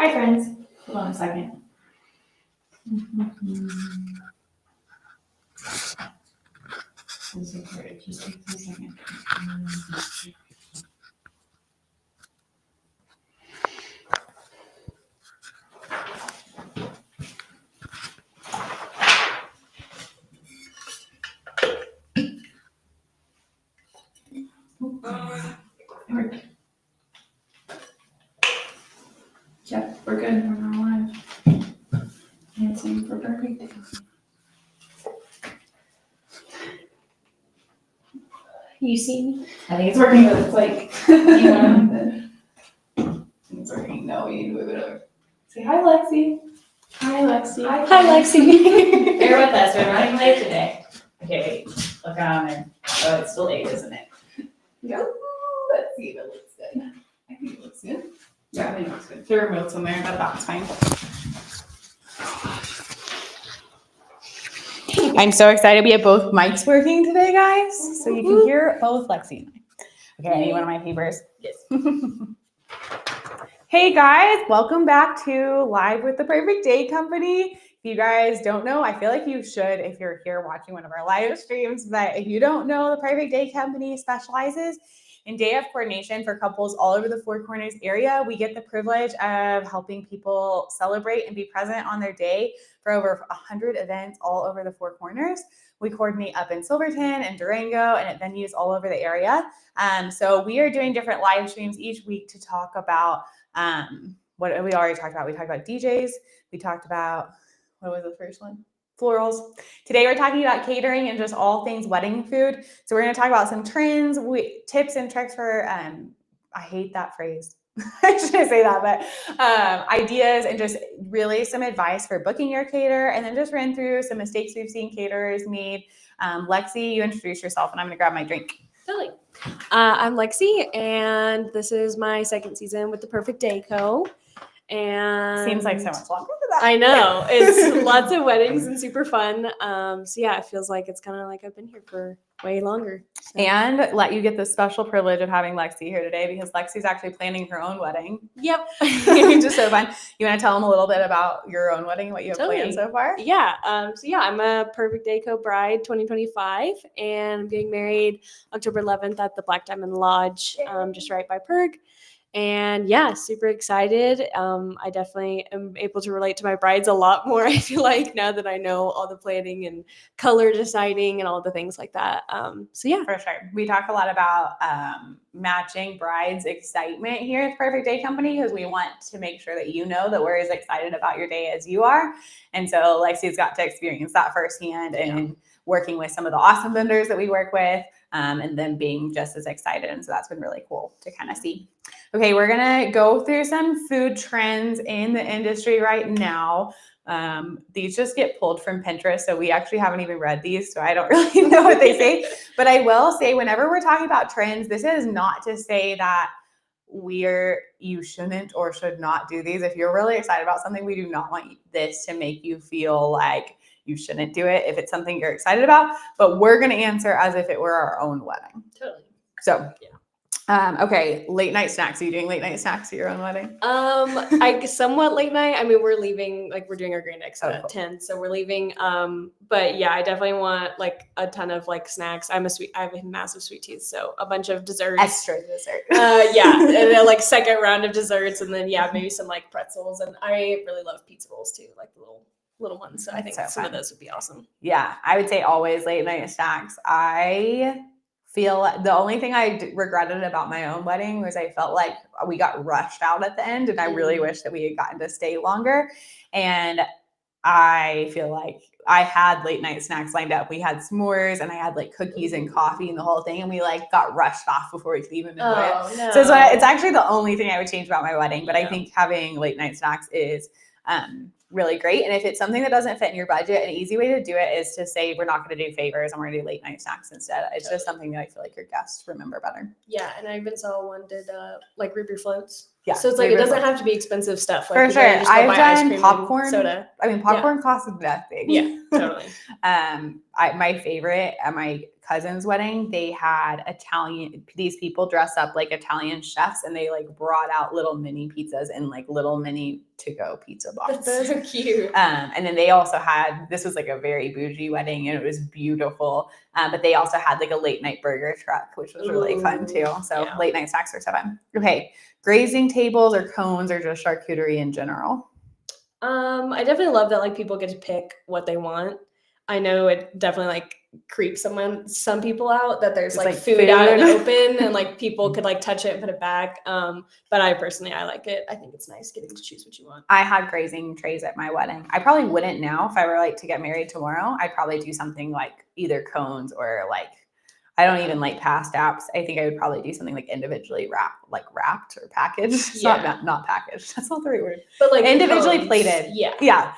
Hi, friends. Hold on a second. Just takes a second. Yep, we're good. We're not live. Dancing for perfect. You see me? I think it's working, but it's like, I think it's working. No, we need to move it over. Say hi, Lexi. Hi, Lexi. Hi, Lexi. Bear with us. We're running late today. Okay, look on there. Oh, it's still 8, isn't it? Go. Let's see if it looks good. I think it looks good. Yeah, I think it looks good. There are remotes in there, but that's fine. I'm so excited we have both mics working today, guys. So you can hear both Lexi and I. Okay, I need one of my papers. Yes. Hey guys, welcome back to Live with the Perfect Day Company. If you guys don't know, I feel like you should if you're here watching one of our live streams, but if you don't know, the Perfect Day Company specializes in day of coordination for couples all over the Four Corners area. We get the privilege of helping people celebrate and be present on their day for over 100 events all over the Four Corners. We coordinate up in Silverton and Durango and at venues all over the area. So we are doing different live streams each week to talk about what we already talked about. We talked about DJs. We talked about, what was the first one? Florals. Today we're talking about catering and just all things wedding food. So we're going to talk about some trends, tips and tricks for, I hate that phrase. I shouldn't say that, but ideas and just really some advice for booking your caterer, and then just ran through some mistakes we've seen caterers made. Lexi, you introduce yourself and I'm going to grab my drink. Totally. I'm Lexi, and this is my second season with the Perfect Day Co. And seems like so much longer than that. I know. It's lots of weddings and super fun. So yeah, it feels like it's kind of like I've been here for way longer. So. And let you get the special privilege of having Lexi here today because Lexi's actually planning her own wedding. Yep. Just so fun. You want to tell them a little bit about your own wedding, what you have planned so far? Yeah. I'm a Perfect Day Co bride 2025, and I'm getting married October 11th at the Black Diamond Lodge, just right by Perg. And yeah, super excited. I definitely am able to relate to my brides a lot more, I feel like, now that I know all the planning and color deciding and all the things like that. So yeah. For sure. We talk a lot about matching brides' excitement here at Perfect Day Company because we want to make sure that you know that we're as excited about your day as you are. And so Lexi's got to experience that firsthand and working with some of the awesome vendors that we work with and then being just as excited. And so that's been really cool to kind of see. Okay, we're going to go through some food trends in the industry right now. These just get pulled from Pinterest, so we actually haven't even read these, so I don't really know what they say. But I will say, whenever we're talking about trends, this is not to say that you shouldn't or should not do these. If you're really excited about something, we do not want this to make you feel like you shouldn't do it if it's something you're excited about. But we're going to answer as if it were our own wedding. Totally. So yeah. Okay, late night snacks. Are you doing late night snacks at your own wedding? I somewhat late night. I mean, we're leaving, like we're doing our grand exit at 10, so we're leaving. But yeah, I definitely want like a ton of like snacks. I have a massive sweet tooth, so a bunch of desserts. Extra dessert. Yeah, and then like second round of desserts, and then maybe some like pretzels. And I really love pizza rolls too, like the little ones. So I think some of those would be awesome. Yeah, I would say always late night snacks. I feel the only thing I regretted about my own wedding was I felt like we got rushed out at the end, and I really wish that we had gotten to stay longer. And I feel like I had late night snacks lined up. We had s'mores and I had like cookies and coffee and the whole thing, and we like got rushed off before we could even enjoy it. No. So it's actually the only thing I would change about my wedding. But I think having late night snacks is really great. And if it's something that doesn't fit in your budget, an easy way to do it is to say, we're not going to do favors and we're going to do late night snacks instead. It's just something that I feel like your guests remember better. Yeah. And I even saw one did like root beer floats. Yeah. So it's like, it doesn't have to be expensive stuff. Like, For you sure. literally just go I've buy ice done cream and popcorn. soda. I mean, popcorn costs nothing. Yeah, totally. My favorite at my cousin's wedding, they had these people dressed up like Italian chefs, and they like brought out little mini pizzas in like little mini to-go pizza boxes. That's so cute. And then they also had, this was like a very bougie wedding, and it was beautiful. But they also had like a late night burger truck, which was really fun too. So late night snacks are so fun. Okay. Grazing tables or cones or just charcuterie in general? I definitely love that like people get to pick what they want. I know it definitely like creeps some people out that there's like food out in the open and like people could like touch it and put it back. But I like it. I think it's nice getting to choose what you want. I had grazing trays at my wedding. I probably wouldn't now if I were like to get married tomorrow. I'd probably do something like either cones or like, I don't even like past apps. I think I would probably do something like individually wrapped or packaged. It's not packaged. That's not the right word. But like individually plated. Yeah.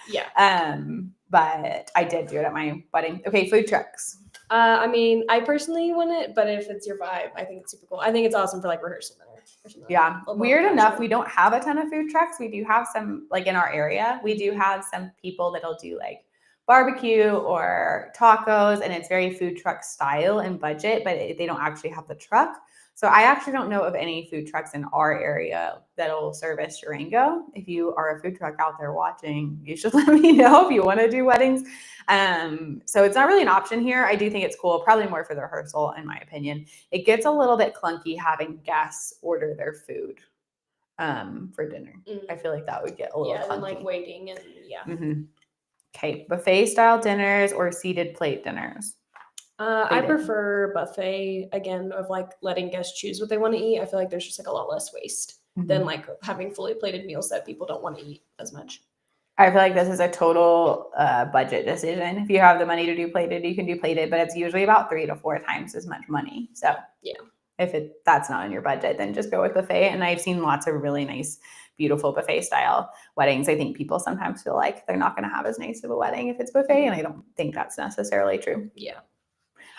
But I did do it at my wedding. Okay, food trucks. I mean, I personally wouldn't, but if it's your vibe, I think it's super cool. I think it's awesome for like rehearsal dinner. Yeah. Weird enough, we don't have a ton of food trucks. We do have some, like in our area, we do have some people that'll do like barbecue or tacos, and it's very food truck style and budget, but they don't actually have the truck. So I actually don't know of any food trucks in our area that'll service Durango. If you are a food truck out there watching, you should let me know if you want to do weddings. So it's not really an option here. I do think it's cool, probably more for the rehearsal, in my opinion. It gets a little bit clunky having guests order their food for dinner. I feel like that would get a little clunky. And like waiting and Mm-hmm. Okay, buffet style dinners or seated plate dinners? I prefer buffet, again, of like letting guests choose what they want to eat. I feel like there's just like a lot less waste than like having fully plated meals that people don't want to eat as much. I feel like this is a total budget decision. If you have the money to do plated, you can do plated, but it's usually about 3 to 4 times as much money. So if that's not in your budget, then just go with buffet. And I've seen lots of really nice, beautiful buffet style weddings. I think people sometimes feel like they're not going to have as nice of a wedding if it's buffet, and I don't think that's necessarily true. Yeah.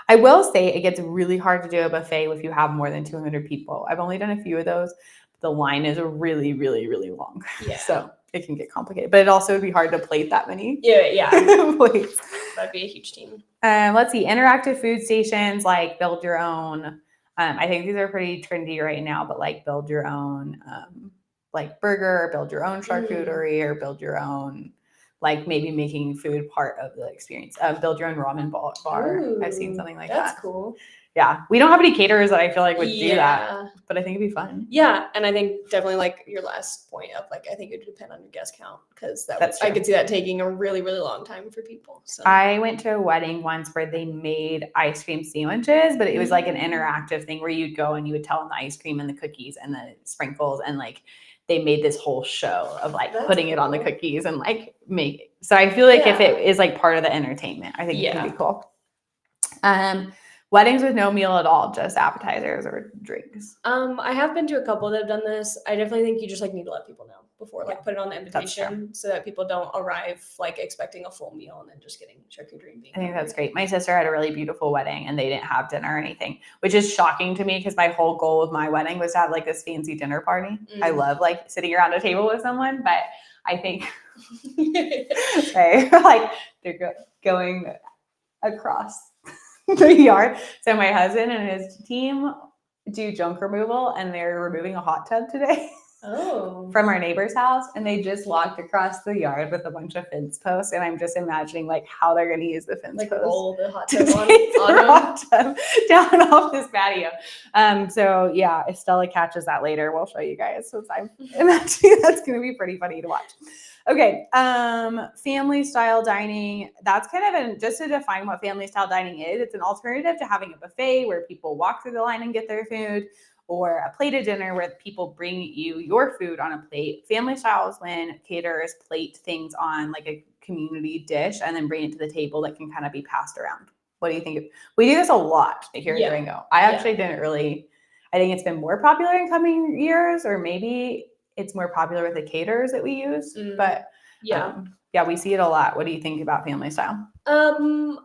I will say it gets really hard to do a buffet if you have more than 200 people. I've only done a few of those. The line is really, really, really long. Yeah. So it can get complicated, but it also would be hard to plate that many. Yeah. plates. That'd be a huge team. Let's see, interactive food stations like build your own. I think these are pretty trendy right now, but like build your own like burger, or build your own charcuterie, or build your own, like maybe making food part of the experience. Build your own ramen bar. Ooh, I've seen something like that's that. Cool. Yeah. We don't have any caterers that I feel like would do that, but I think it'd be fun. Yeah. And I think definitely like your last point of like, I think it would depend on your guest count, because I could see that taking a really, really long time for people. So I went to a wedding once where they made ice cream sandwiches, but it was like an interactive thing where you'd go and you would tell them the ice cream and the cookies and the sprinkles, and like they made this whole show of like putting it on the cookies and like make it. So I feel like if it is like part of the entertainment, I think it can be cool. Weddings with no meal at all, just appetizers or drinks. I have been to a couple that have done this. I definitely think you just like need to let people know before, like put it on the invitation so that people don't arrive like expecting a full meal and then just getting charcuterie and beans. I think that's great. My sister had a really beautiful wedding and they didn't have dinner or anything, which is shocking to me because my whole goal with my wedding was to have like this fancy dinner party. I love like sitting around a table with someone, but I think like they're going across the yard. So my husband and his team do junk removal, and they're removing a hot tub today from our neighbor's house, and they just walked across the yard with a bunch of fence posts, and I'm just imagining like how they're going to use the fence posts roll the hot to tub take the hot tub down off this patio. So yeah, if Stella catches that later, we'll show you guys, since I'm imagining that's going to be pretty funny to watch. Okay, family style dining. That's kind of just to define what family style dining is. It's an alternative to having a buffet where people walk through the line and get their food, or a plated dinner where people bring you your food on a plate. Family style is when caterers plate things on like a community dish and then bring it to the table that can kind of be passed around. What do you think? We do this a lot here in Durango. I actually didn't really, I think it's been more popular in coming years, or maybe it's more popular with the caterers that we use, but Yeah. Yeah, we see it a lot. What do you think about family style?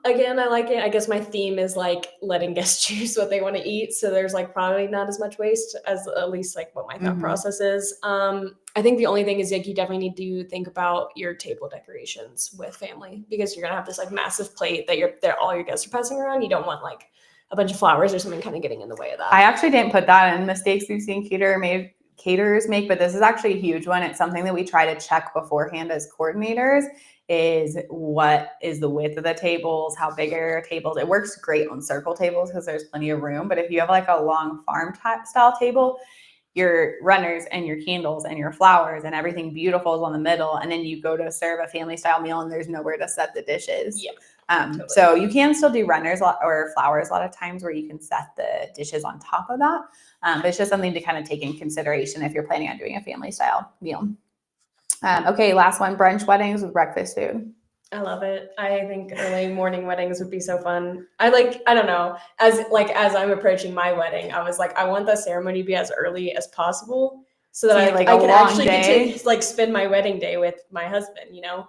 Again, I like it. I guess my theme is like letting guests choose what they want to eat. So there's like probably not as much waste as at least like what my thought process is. I think the only thing is like you definitely need to think about your table decorations with family because you're gonna have this like massive plate that all your guests are passing around. You don't want like a bunch of flowers or something kind of getting in the way of that. I actually didn't put that in mistakes we've seen caterers make, but this is actually a huge one. It's something that we try to check beforehand as coordinators is what is the width of the tables, how big are your tables. It works great on circle tables because there's plenty of room, but if you have like a long farm style table, your runners and your candles and your flowers and everything beautiful is on the middle, and then you go to serve a family style meal and there's nowhere to set the dishes. Yeah. Totally. So you can still do runners or flowers a lot of times where you can set the dishes on top of that. But it's just something to kind of take in consideration if you're planning on doing a family style meal. Okay, last one, brunch weddings with breakfast food. I love it. I think early morning weddings would be so fun. I don't know, as I'm approaching my wedding, I was like, I want the ceremony to be as early as possible so that I can actually get to like spend my wedding day with my husband, you know?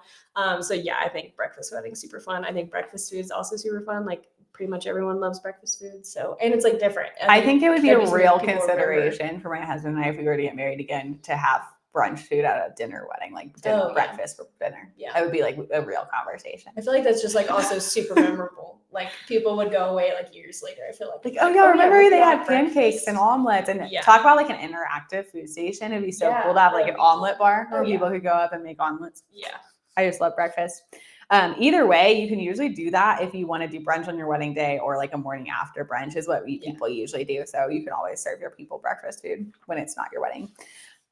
So yeah, I think breakfast wedding's super fun. I think breakfast food is also super fun. Like pretty much everyone loves breakfast food. So, and it's like different. I think it would be a real consideration for my husband and I if we were to get married again to have brunch food at a dinner wedding, like breakfast for dinner. Yeah. It would be like a real conversation. I feel like that's just like also super memorable. Like people would go away like years later. I feel like oh yeah, remember they had pancakes and omelets and talk about like an interactive food station. It'd be so cool to have like an omelet bar where people could go up and make omelets. Yeah. I just love breakfast. Either way, you can usually do that if you want to do brunch on your wedding day or like a morning after brunch is what people usually do. So you can always serve your people breakfast food when it's not your wedding.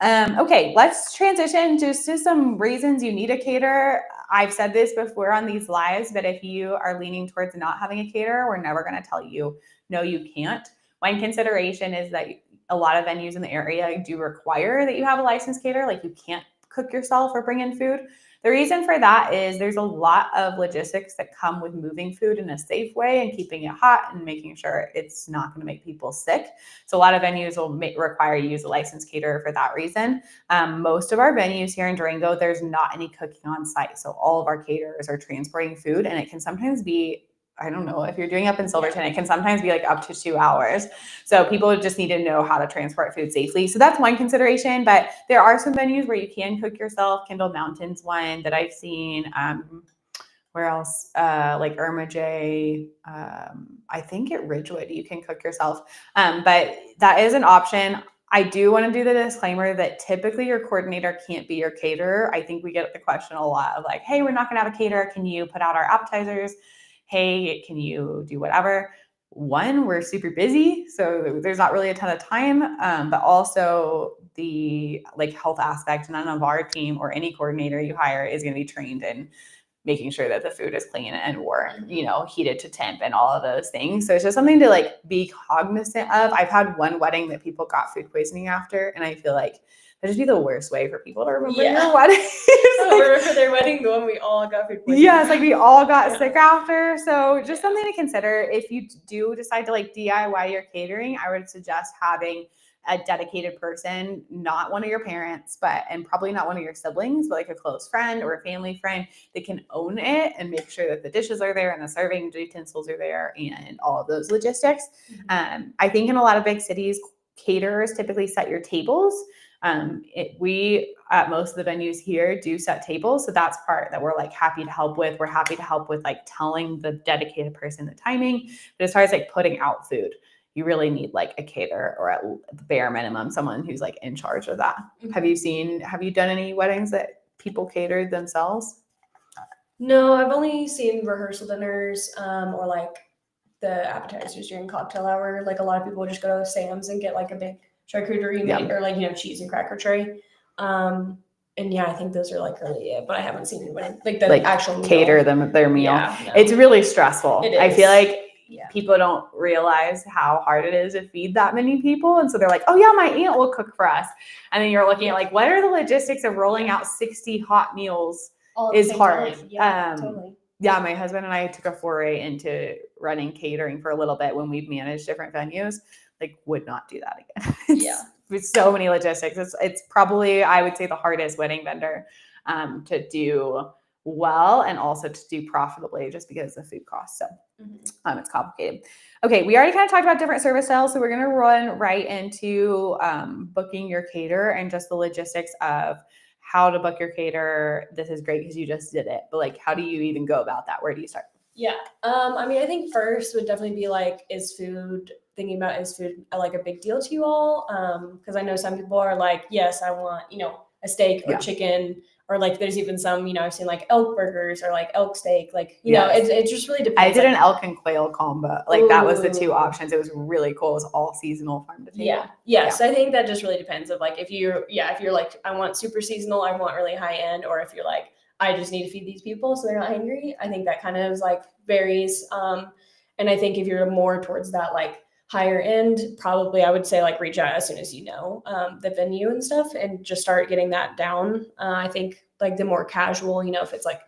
Okay, let's transition just to some reasons you need a caterer. I've said this before on these lives, but if you are leaning towards not having a caterer, we're never going to tell you, no, you can't. One consideration is that a lot of venues in the area do require that you have a licensed caterer, like you can't cook yourself or bring in food. The reason for that is there's a lot of logistics that come with moving food in a safe way and keeping it hot and making sure it's not going to make people sick. So a lot of venues will require you to use a licensed caterer for that reason. Most of our venues here in Durango, there's not any cooking on site. So all of our caterers are transporting food, and it can sometimes be, I don't know, if you're doing up in Silverton, it can sometimes be like up to 2 hours. So people just need to know how to transport food safely. So that's one consideration, but there are some venues where you can cook yourself. Kendall Mountain's one that I've seen. Where else? Like Irma J. I think at Ridgewood, you can cook yourself. But that is an option. I do want to do the disclaimer that typically your coordinator can't be your caterer. I think we get the question a lot of like, hey, we're not going to have a caterer. Can you put out our appetizers? Hey, can you do whatever? One, we're super busy, so there's not really a ton of time, but also the like health aspect, none of our team or any coordinator you hire is going to be trained in making sure that the food is clean and warm, heated to temp and all of those things. So it's just something to like be cognizant of. I've had one wedding that people got food poisoning after, and I feel like that'd just be the worst way for people to remember your wedding. Remember their wedding, the one we all got food poisoning. Yeah, it's like we all got sick after. So just something to consider. If you do decide to like DIY your catering, I would suggest having a dedicated person, not one of your parents, and probably not one of your siblings, but like a close friend or a family friend that can own it and make sure that the dishes are there and the serving utensils are there and all of those logistics. I think in a lot of big cities, caterers typically set your tables. We at most of the venues here do set tables. So that's part that we're like happy to help with. We're happy to help with like telling the dedicated person the timing. But as far as like putting out food, you really need like a caterer or at the bare minimum, someone who's like in charge of that. Have you done any weddings that people catered themselves? No, I've only seen rehearsal dinners or like the appetizers during cocktail hour. Like a lot of people just go to Sam's and get like a big charcuterie meat or like, cheese and cracker tray. And yeah, I think those are like really it, but I haven't seen anybody like the actual cater them their meal. Yeah, no. It's really stressful. I feel like people don't realize how hard it is to feed that many people. And so they're like, oh yeah, my aunt will cook for us. And then you're looking at like, what are the logistics of rolling out 60 hot meals is hard. Totally. Yeah, my husband and I took a foray into running catering for a little bit when we've managed different venues. Like would not do that again. It's so many logistics. It's probably, I would say, the hardest wedding vendor to do well and also to do profitably just because of food costs. So it's complicated. Okay, we already kind of talked about different service styles, so we're going to run right into booking your caterer and just the logistics of how to book your caterer. This is great because you just did it, but like, how do you even go about that? Where do you start? Yeah. I mean, I think first would definitely be like, is food like a big deal to you all? Because I know some people are like, yes, I want, a steak or chicken, or like there's even some, I've seen like elk burgers or like elk steak, like, it just really depends. I did an elk and quail combo. Like that was the two options. It was really cool. It was all seasonal farm to table. Yeah. So I think that just really depends of like, if you're like, I want super seasonal, I want really high end, or if you're like, I just need to feed these people so they're not hungry. I think that kind of like varies. And I think if you're more towards that like higher end, probably I would say like reach out as soon as the venue and stuff, and just start getting that down. I think like the more casual, if it's like,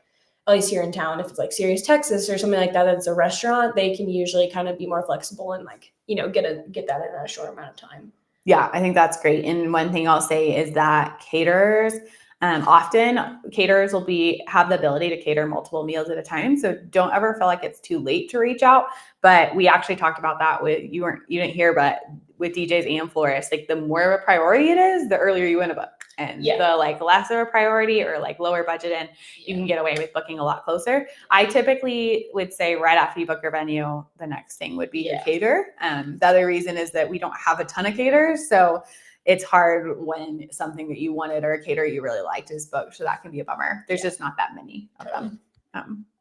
at least here in town, if it's like Sirius, Texas or something like that, that's a restaurant, they can usually kind of be more flexible and like, get that in a short amount of time. Yeah, I think that's great. And one thing I'll say is that caterers, often caterers will have the ability to cater multiple meals at a time. So don't ever feel like it's too late to reach out. But we actually talked about that you didn't hear, but with DJs and florists, like the more of a priority it is, the earlier you win a book. And the like less of a priority or like lower budget, and you can get away with booking a lot closer. I typically would say right after you book your venue, the next thing would be your caterer. The other reason is that we don't have a ton of caterers, so it's hard when something that you wanted or a caterer you really liked is booked. So that can be a bummer. There's just not that many of them.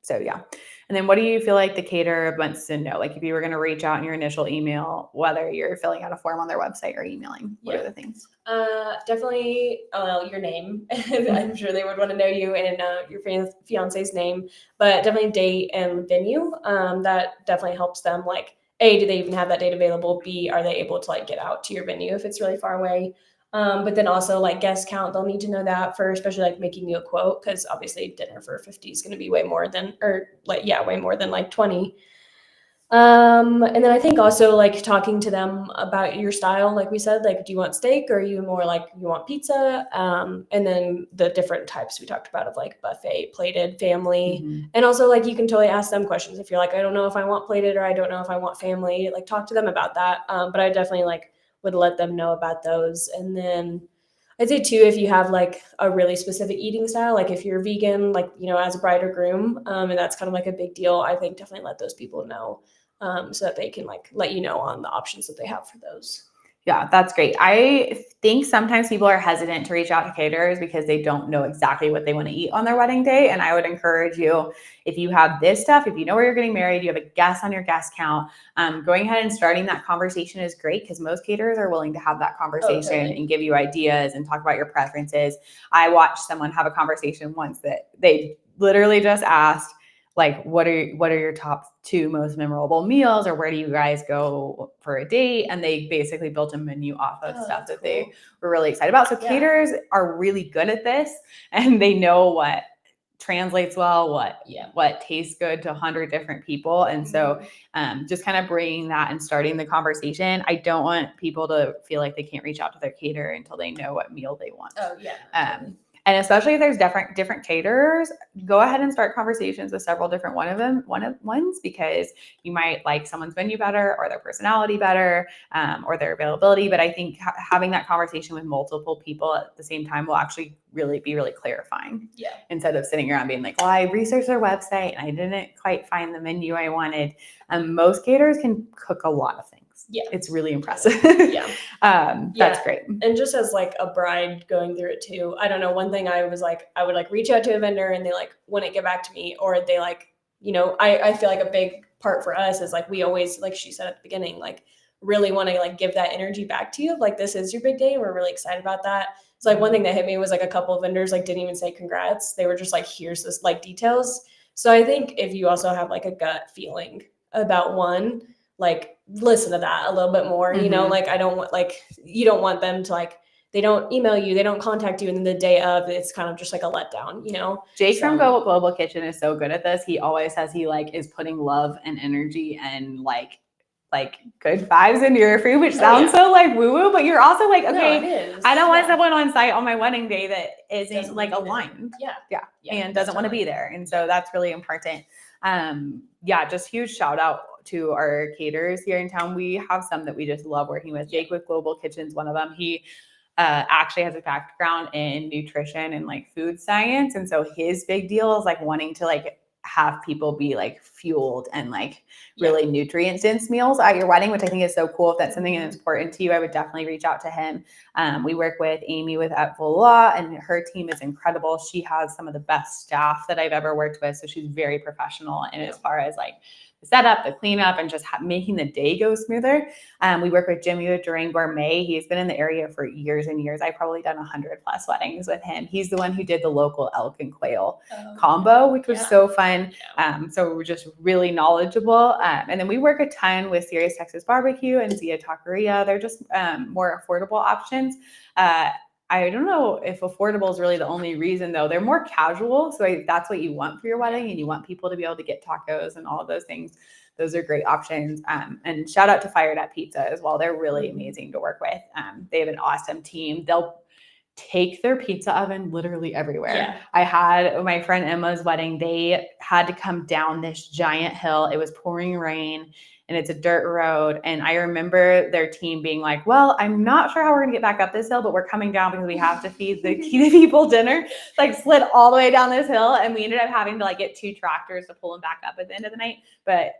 So yeah. And then what do you feel like the caterer wants to know? Like if you were going to reach out in your initial email, whether you're filling out a form on their website or emailing, what are the things? Definitely your name. I'm sure they would want to know you and your fiance's name, but definitely date and venue. That definitely helps them. Like, A, do they even have that date available? B, are they able to like get out to your venue if it's really far away? But then also like guest count, they'll need to know that for especially like making you a quote, because obviously dinner for 50 is going to be way more than like 20. And then I think also like talking to them about your style, like we said, like, do you want steak or are you more like you want pizza? And then the different types we talked about of like buffet, plated, family. And also like you can totally ask them questions if you're like, I don't know if I want plated or I don't know if I want family, like talk to them about that. But I definitely like would let them know about those. And then I'd say too, if you have like a really specific eating style, like if you're vegan, like, as a bride or groom, and that's kind of like a big deal, I think definitely let those people know. So that they can like let you know on the options that they have for those. Yeah, that's great. I think sometimes people are hesitant to reach out to caterers because they don't know exactly what they want to eat on their wedding day. And I would encourage you, if you have this stuff, if you know where you're getting married, you have a guest on your guest count, going ahead and starting that conversation is great because most caterers are willing to have that conversation and give you ideas and talk about your preferences. I watched someone have a conversation once that they literally just asked, like, what are your top 2 most memorable meals, or where do you guys go for a date? And they basically built a menu off of stuff that they were really excited about. So caterers are really good at this, and they know what translates well, what tastes good to 100 different people. And so just kind of bringing that and starting the conversation. I don't want people to feel like they can't reach out to their caterer until they know what meal they want. And especially if there's different caterers, go ahead and start conversations with several different ones, because you might like someone's menu better or their personality better, or their availability. But I think having that conversation with multiple people at the same time will actually be really clarifying. Yeah. Instead of sitting around being like, well, I researched their website and I didn't quite find the menu I wanted. Most caterers can cook a lot of things. Yeah. It's really impressive. That's great. And just as like a bride going through it too, I don't know, one thing I was like, I would like reach out to a vendor and they like wouldn't get back to me, or they like, I feel like a big part for us is like, we always, like she said at the beginning, like really want to like give that energy back to you. Like, this is your big day. We're really excited about that. So like one thing that hit me was like a couple of vendors like didn't even say congrats. They were just like, here's this like details. So I think if you also have like a gut feeling about one, like listen to that a little bit more, like I don't want, like, you don't want them to like, they don't email you, they don't contact you, and then the day of, it's kind of just like a letdown, Jake from Global Kitchen is so good at this. He always says he like is putting love and energy and like like good vibes into your food, which sounds so like woo-woo, but you're also like, okay, no, it is. I don't want someone on site on my wedding day that isn't Doesn't like wanna be there. aligned. Yeah. And doesn't want to be there. And so that's really important. Just huge shout out to our caterers here in town. We have some that we just love working with. Jake with Global Kitchen's one of them. He actually has a background in nutrition and like food science. And so his big deal is like wanting to like have people be like fueled and like really nutrient dense meals at your wedding, which I think is so cool. If that's something that's important to you, I would definitely reach out to him. We work with Amy with at Voila, and her team is incredible. She has some of the best staff that I've ever worked with. So she's very professional. And as far as like the setup, the cleanup, and just making the day go smoother. We work with Jimmy with Durangourmet. He's been in the area for years and years. I've probably done 100+ weddings with him. He's the one who did the local elk and quail combo, which was so fun. So we're just really knowledgeable. And then we work a ton with Serious Texas Barbecue and Zia Taqueria. They're just more affordable options. I don't know if affordable is really the only reason, though. They're more casual. So that's what you want for your wedding, and you want people to be able to get tacos and all of those things. Those are great options. And shout out to Fired Up Pizza as well. They're really amazing to work with. They have an awesome team. They'll take their pizza oven literally everywhere. I had my friend Emma's wedding. They had to come down this giant hill. It was pouring rain. And it's a dirt road. And I remember their team being like, well, I'm not sure how we're gonna get back up this hill, but we're coming down because we have to feed the people dinner. Like slid all the way down this hill. And we ended up having to like get 2 tractors to pull them back up at the end of the night. But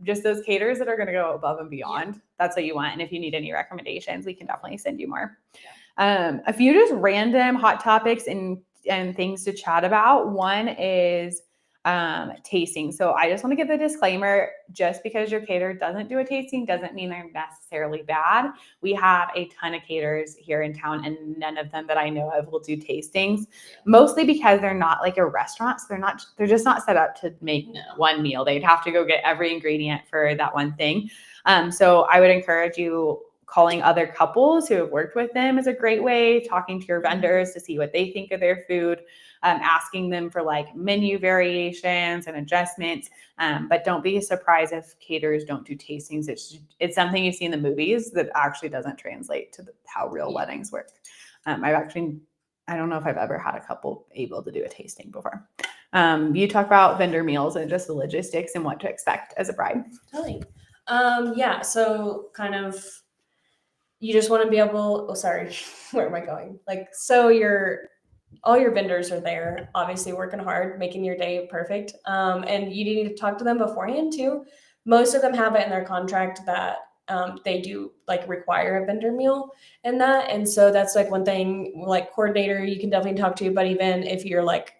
just those caterers that are gonna go above and beyond, that's what you want. And if you need any recommendations, we can definitely send you more. A few just random hot topics and things to chat about. One is tasting. So I just want to give the disclaimer, just because your caterer doesn't do a tasting doesn't mean they're necessarily bad. We have a ton of caterers here in town, and none of them that I know of will do tastings, mostly because they're not like a restaurant. So they're just not set up to make one meal. They'd have to go get every ingredient for that one thing. So I would encourage you, calling other couples who have worked with them is a great way, talking to your vendors to see what they think of their food, asking them for like menu variations and adjustments. But don't be surprised if caterers don't do tastings. It's something you see in the movies that actually doesn't translate to how real weddings work. I don't know if I've ever had a couple able to do a tasting before. You talk about vendor meals and just the logistics and what to expect as a bride. Totally. So kind of, you just want to be able, where am I going? Like, so all your vendors are there, obviously working hard, making your day perfect. And you need to talk to them beforehand too. Most of them have it in their contract that they do like require a vendor meal and that. And so that's like one thing, like coordinator, you can definitely talk to, but even if you're like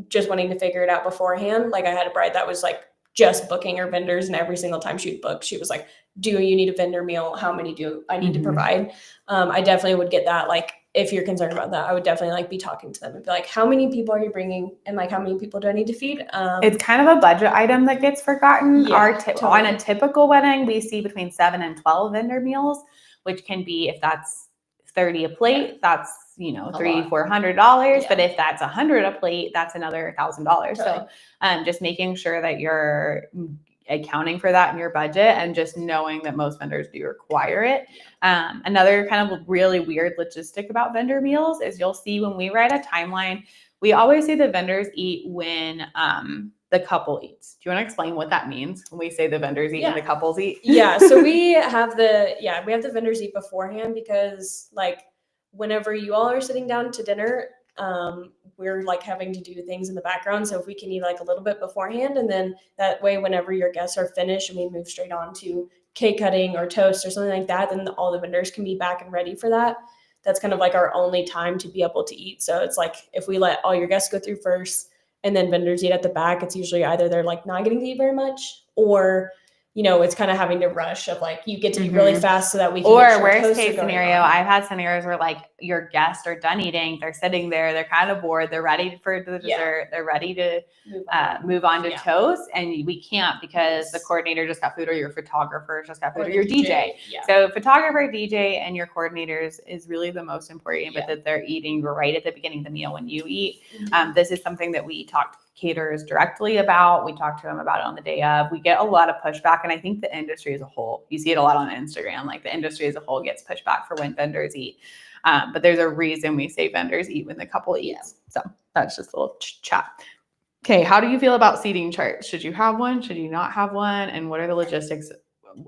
just wanting to figure it out beforehand, like I had a bride that was like just booking her vendors, and every single time she'd book, she was like, do you need a vendor meal? How many do I need to provide? I definitely would get that. Like, if you're concerned about that, I would definitely like be talking to them and be like, how many people are you bringing? And like, how many people do I need to feed? It's kind of a budget item that gets forgotten. Totally. On a typical wedding, we see between 7 and 12 vendor meals, which can be, if that's 30 a plate, that's, $300-$400. But if that's 100 a plate, that's another $1,000. Totally. So just making sure that you're accounting for that in your budget and just knowing that most vendors do require it. Another kind of really weird logistic about vendor meals is you'll see when we write a timeline, we always say the vendors eat when the couple eats. Do you want to explain what that means when we say the vendors eat and the couples eat? So we have the vendors eat beforehand, because like whenever you all are sitting down to dinner, we're like having to do things in the background. So if we can eat like a little bit beforehand, and then that way, whenever your guests are finished and we move straight on to cake cutting or toast or something like that, then all the vendors can be back and ready for that. That's kind of like our only time to be able to eat. So it's like, if we let all your guests go through first and then vendors eat at the back, it's usually either they're like not getting to eat very much, or it's kind of having to rush of like, you get to eat really fast so that we can. Or worst case scenario, I've had scenarios where like your guests are done eating, they're sitting there, they're kind of bored, they're ready for the dessert, they're ready to move on to toast, and we can't because the coordinator just got food, or your photographer just got food, or your DJ. So photographer, DJ, and your coordinators is really the most important, but that they're eating right at the beginning of the meal when you eat. This is something that we talked caterers directly about. We talk to them about it on the day of. We get a lot of pushback, and I think the industry as a whole, you see it a lot on Instagram, like the industry as a whole gets pushback for when vendors eat. But there's a reason we say vendors eat when the couple eats. So that's just a little chat. Okay, how do you feel about seating charts? Should you have one? Should you not have one? And what are the logistics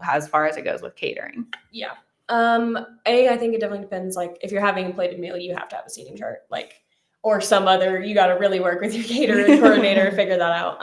as far as it goes with catering? Yeah. I think it definitely depends. Like if you're having a plated meal, you have to have a seating chart, like, or some other, you got to really work with your caterer and coordinator to figure that out.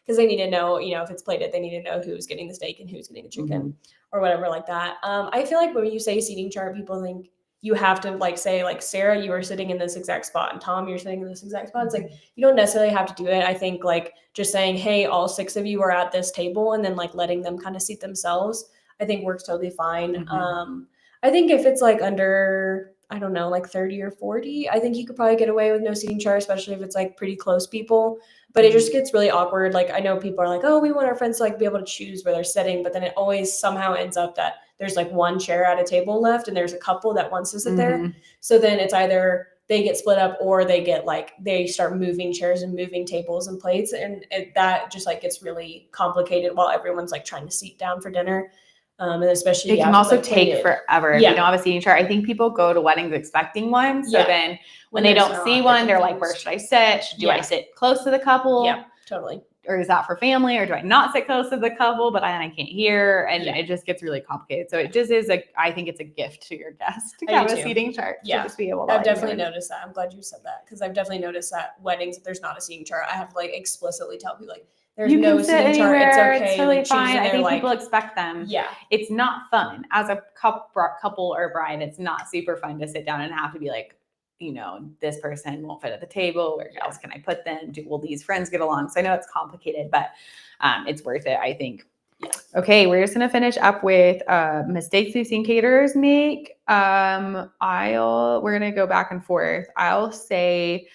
Cause they need to know, if it's plated, they need to know who's getting the steak and who's getting the chicken or whatever like that. I feel like when you say seating chart, people think you have to like say like, Sarah, you are sitting in this exact spot, and Tom, you're sitting in this exact spot. It's like, you don't necessarily have to do it. I think like just saying, hey, all 6 of you are at this table, and then like letting them kind of seat themselves, I think works totally fine. I think if it's like under, I don't know, like 30 or 40, I think you could probably get away with no seating chart, especially if it's like pretty close people. But it just gets really awkward. Like I know people are like, oh, we want our friends to like be able to choose where they're sitting, but then it always somehow ends up that there's like one chair at a table left, and there's a couple that wants to sit there. So then it's either they get split up, or they get like, they start moving chairs and moving tables and plates, and that just like gets really complicated while everyone's like trying to seat down for dinner. And especially it can also take forever if you don't have a seating chart. I think people go to weddings expecting one, so then when they don't see one, they're like, where should I sit? Do I sit close to the couple? Yeah, totally. Or is that for family, or do I not sit close to the couple but I can't hear? And it just gets really complicated. So it just is I think it's a gift to your guest to have a seating chart to just be able to. I've definitely noticed that. I'm glad you said that, because I've definitely noticed that weddings, if there's not a seating chart, I have to like explicitly tell people like, there's no seating chart. It's okay. It's totally like, fine. I think people expect them. Yeah. It's not fun as a couple or bride. It's not super fun to sit down and have to be like, this person won't fit at the table. Where else can I put them? Will these friends get along? So I know it's complicated, but it's worth it, I think. Yeah. Okay, we're just gonna finish up with mistakes we've seen caterers make. We're gonna go back and forth. I'll say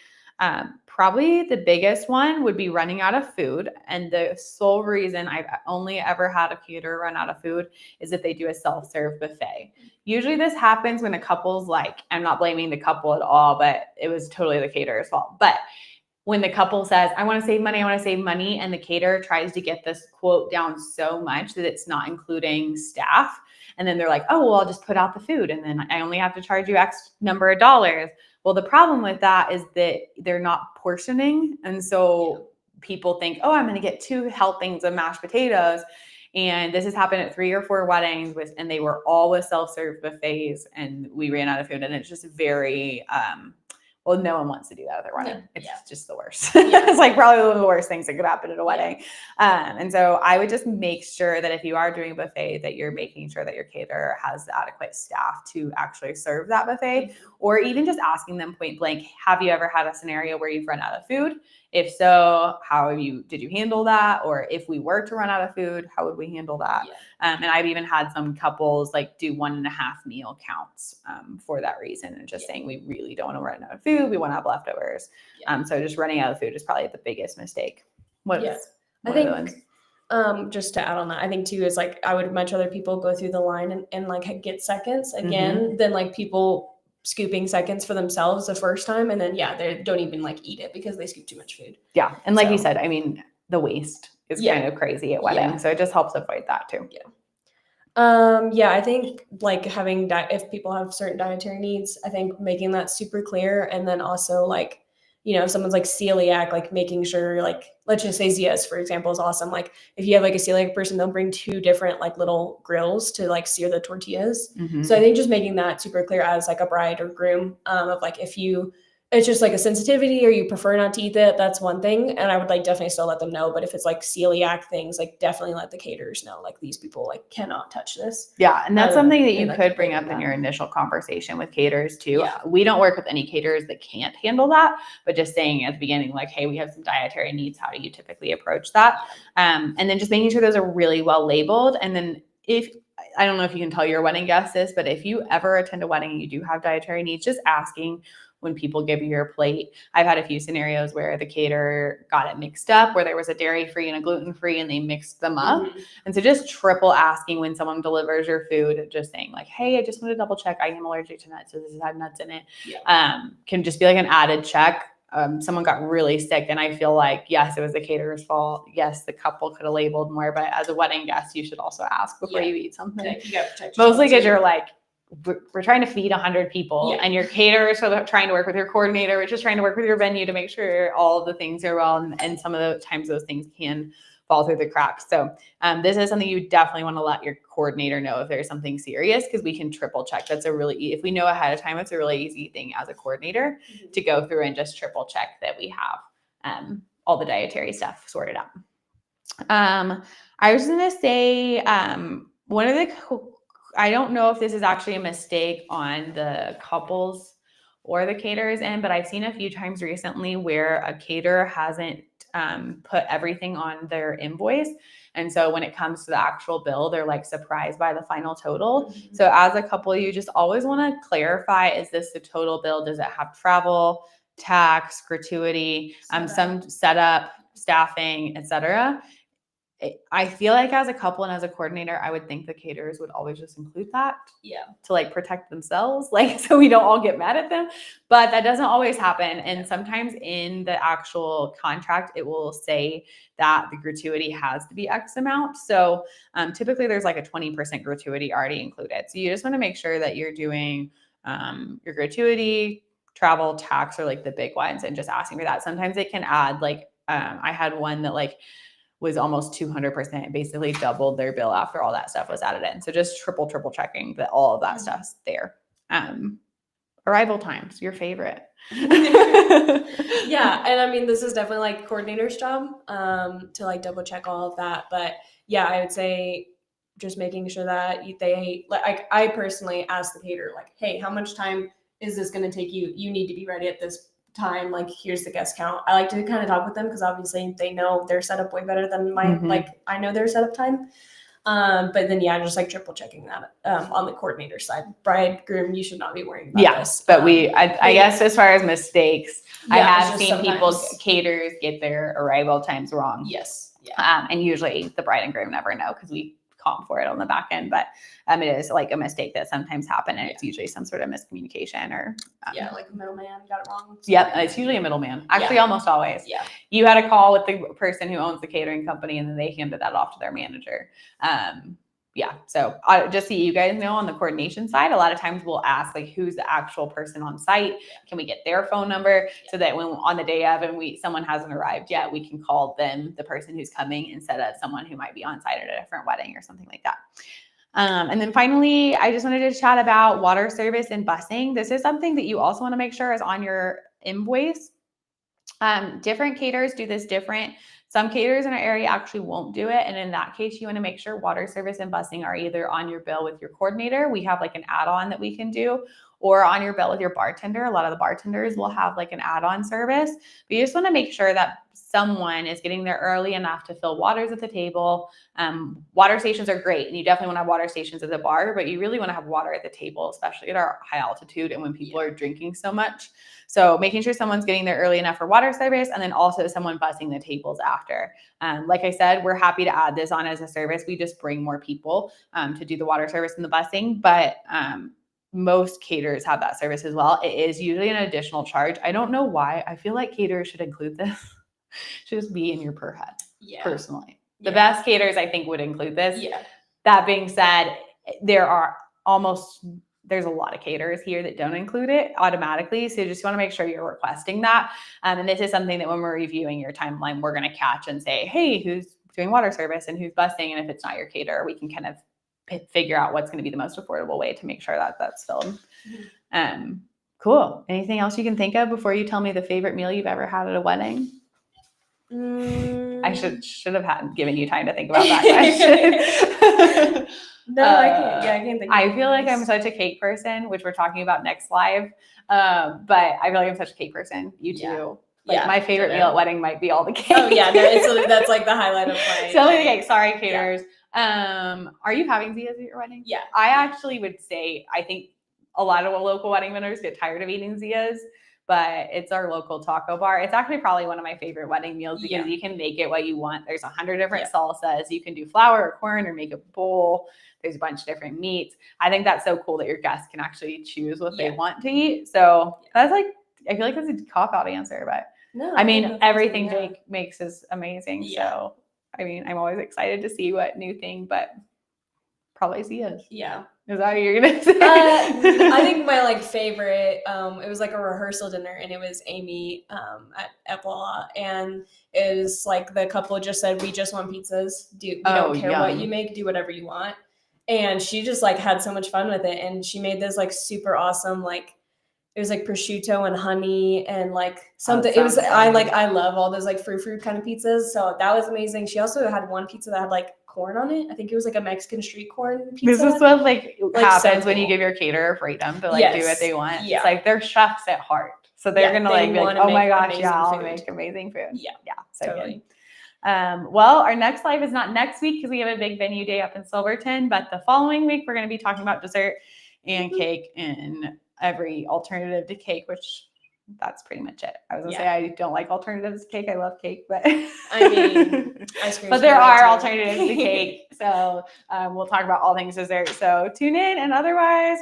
probably the biggest one would be running out of food. And the sole reason I've only ever had a caterer run out of food is if they do a self-serve buffet. Usually this happens when a couple's like, I'm not blaming the couple at all, but it was totally the caterer's fault. But when the couple says, I want to save money, and the caterer tries to get this quote down so much that it's not including staff. And then they're like, oh, well, I'll just put out the food, and then I only have to charge you X number of dollars. Well, the problem with that is that they're not portioning. And so people think, oh, I'm going to get 2 helpings of mashed potatoes. And this has happened at 3 or 4 weddings and they were all with self-serve buffets, and we ran out of food. And it's just very, no one wants to do that at their wedding. It's just the worst. It's like probably one of the worst things that could happen at a wedding. And so I would just make sure that if you are doing a buffet, that you're making sure that your caterer has adequate staff to actually serve that buffet, or even just asking them point blank, have you ever had a scenario where you've run out of food? If so, did you handle that? Or if we were to run out of food, how would we handle that? And I've even had some couples like do 1.5 meal counts for that reason, and just saying we really don't want to run out of food. We want to have leftovers. So just running out of food is probably the biggest mistake. I think just to add on that, I think too is like I would much rather people go through the line and like get seconds again than like people scooping seconds for themselves the first time, and then they don't even like eat it because they scoop too much food. And like you said, I mean, the waste is kind of crazy at weddings, so it just helps avoid that too. I think like having if people have certain dietary needs, I think making that super clear, and then also like, if someone's like celiac, like making sure, like, let's just say Zia's, for example, is awesome. Like if you have like a celiac person, they'll bring 2 different like little grills to like sear the tortillas. So I think just making that super clear as like a bride or groom, of like, it's just like a sensitivity or you prefer not to eat it, that's one thing. And I would like definitely still let them know. But if it's like celiac things, like definitely let the caterers know, like these people like cannot touch this. And that's something that you could bring up in your initial conversation with caterers too. We don't work with any caterers that can't handle that, but just saying at the beginning, like, hey, we have some dietary needs. How do you typically approach that? And then just making sure those are really well labeled. And then I don't know if you can tell your wedding guests this, but if you ever attend a wedding and you do have dietary needs, just asking when people give you your plate. I've had a few scenarios where the caterer got it mixed up, where there was a dairy-free and a gluten-free and they mixed them up. And so just triple asking when someone delivers your food, just saying like, hey, I just want to double check. I am allergic to nuts, so this has nuts in it. Can just be like an added check. someone got really sick, and I feel like, yes, it was the caterer's fault. Yes, the couple could have labeled more, but as a wedding guest, you should also ask before you eat something. Yeah, you gotta protect Mostly because yourself, you're like, we're trying to feed 100 people, and your caterer is trying to work with your coordinator, which is trying to work with your venue to make sure all of the things are well. And some of the times those things can fall through the cracks. So this is something you definitely want to let your coordinator know if there's something serious, because we can triple check. That's a really, if we know ahead of time, it's a really easy thing as a coordinator to go through and just triple check that we have all the dietary stuff sorted out. I was going to say one of the, I don't know if this is actually a mistake on the couples or the caterers end, but I've seen a few times recently where a caterer hasn't put everything on their invoice. And so when it comes to the actual bill, they're like surprised by the final total. So as a couple, you just always want to clarify, is this the total bill? Does it have travel, tax, gratuity, some setup, staffing, etc.? I feel like as a couple and as a coordinator, I would think the caterers would always just include that to like protect themselves, like so we don't all get mad at them. But that doesn't always happen. And sometimes in the actual contract, it will say that the gratuity has to be X amount. So typically there's like a 20% gratuity already included. So you just want to make sure that you're doing your gratuity, travel, tax are like the big ones, and just asking for that. Sometimes it can add like I had one that like was almost 200%, basically doubled their bill after all that stuff was added in. So just triple checking that all of that stuff's there. Arrival times, your favorite. Yeah, and I mean, this is definitely like coordinator's job to like double check all of that. But yeah, I would say just making sure that they like I personally ask the caterer like, hey, how much time is this going to take you? You need to be ready at this time. Like, here's the guest count. I like to kind of talk with them because obviously they know their setup way better than my like I know their setup time. But then just like triple checking that on the coordinator side. Bride, groom, you should not be worrying about this. But I guess as far as mistakes, I have seen people, caterers, get their arrival times wrong. Yes. And usually the bride and groom never know because we comp for it on the back end, but it is like a mistake that sometimes happen, and it's usually some sort of miscommunication or like a middleman got it wrong. Yep, it's usually a middleman. Actually, almost always. Yeah. You had a call with the person who owns the catering company, and then they handed that off to their manager. So just so you guys know, on the coordination side, a lot of times we'll ask like, who's the actual person on site? Can we get their phone number so that when on the day of and someone hasn't arrived yet, we can call them, the person who's coming, instead of someone who might be on site at a different wedding or something like that. And then finally, I just wanted to chat about water service and busing. This is something that you also want to make sure is on your invoice. Different caterers do this different. Some caterers in our area actually won't do it. And in that case, you want to make sure water service and busing are either on your bill with your coordinator. We have like an add-on that we can do, or on your bill with your bartender. A lot of the bartenders will have like an add-on service. But you just want to make sure that someone is getting there early enough to fill waters at the table. Water stations are great, and you definitely want to have water stations at the bar, but you really want to have water at the table, especially at our high altitude and when people are drinking so much. So making sure someone's getting there early enough for water service, and then also someone bussing the tables after. Like I said, we're happy to add this on as a service. We just bring more people to do the water service and the bussing, but most caterers have that service as well. It is usually an additional charge. I don't know why. I feel like caterers should include this. Should just be in your per head. Personally, the best caterers I think would include this. That being said, there's a lot of caterers here that don't include it automatically. So you just want to make sure you're requesting that. And this is something that when we're reviewing your timeline, we're going to catch and say, hey, who's doing water service and who's busing? And if it's not your caterer, we can kind of figure out what's going to be the most affordable way to make sure that that's filled. Cool. Anything else you can think of before you tell me the favorite meal you've ever had at a wedding? I should have given you time to think about that question. No, I can't. I can't think. I feel like I'm such a cake person, which we're talking about next live. But I feel like I'm such a cake person. You too. Like my favorite meal at wedding might be all the cake. Oh yeah, no, that's like the highlight of my. So many cakes. Sorry, caterers. Are you having Zia's at your wedding? Yeah. I actually would say I think a lot of local wedding vendors get tired of eating Zia's, but it's our local taco bar. It's actually probably one of my favorite wedding meals because you can make it what you want. There's 100 different salsas. You can do flour or corn or make a bowl. There's a bunch of different meats. I think that's so cool that your guests can actually choose what they want to eat. So that's like I feel like that's a cop-out answer, but No, I mean, think that's everything awesome, yeah. Jake makes is amazing. Yeah. So, I mean, I'm always excited to see what new thing, but probably see us. Yeah. Is that what you're gonna say? I think my like favorite, it was like a rehearsal dinner, and it was Amy at Voila, and it was like the couple just said, "We just want pizzas. We don't care what you make. Do whatever you want." And she just like had so much fun with it, and she made this like super awesome like. It was like prosciutto and honey and like something. It was I love all those like fruit kind of pizzas. So that was amazing. She also had one pizza that had like corn on it. I think it was like a Mexican street corn pizza. This is what like happens so when you cool. give your caterer freedom to like do what they want. Yeah. It's like they're chefs at heart. So they're gonna like be like, oh my gosh, yeah, I'll make amazing food. Yeah. Yeah. So Totally. good. Well, our next live is not next week because we have a big venue day up in Silverton, but the following week we're going to be talking about dessert and cake and every alternative to cake, which that's pretty much it. I was gonna say I don't like alternatives to cake. I love cake, but I mean, ice cream. But there are alternatives to cake. So we'll talk about all things dessert. So tune in, and otherwise,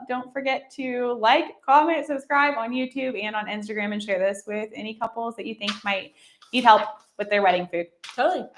don't forget to like, comment, subscribe on YouTube and on Instagram, and share this with any couples that you think might need help with their wedding food. Totally.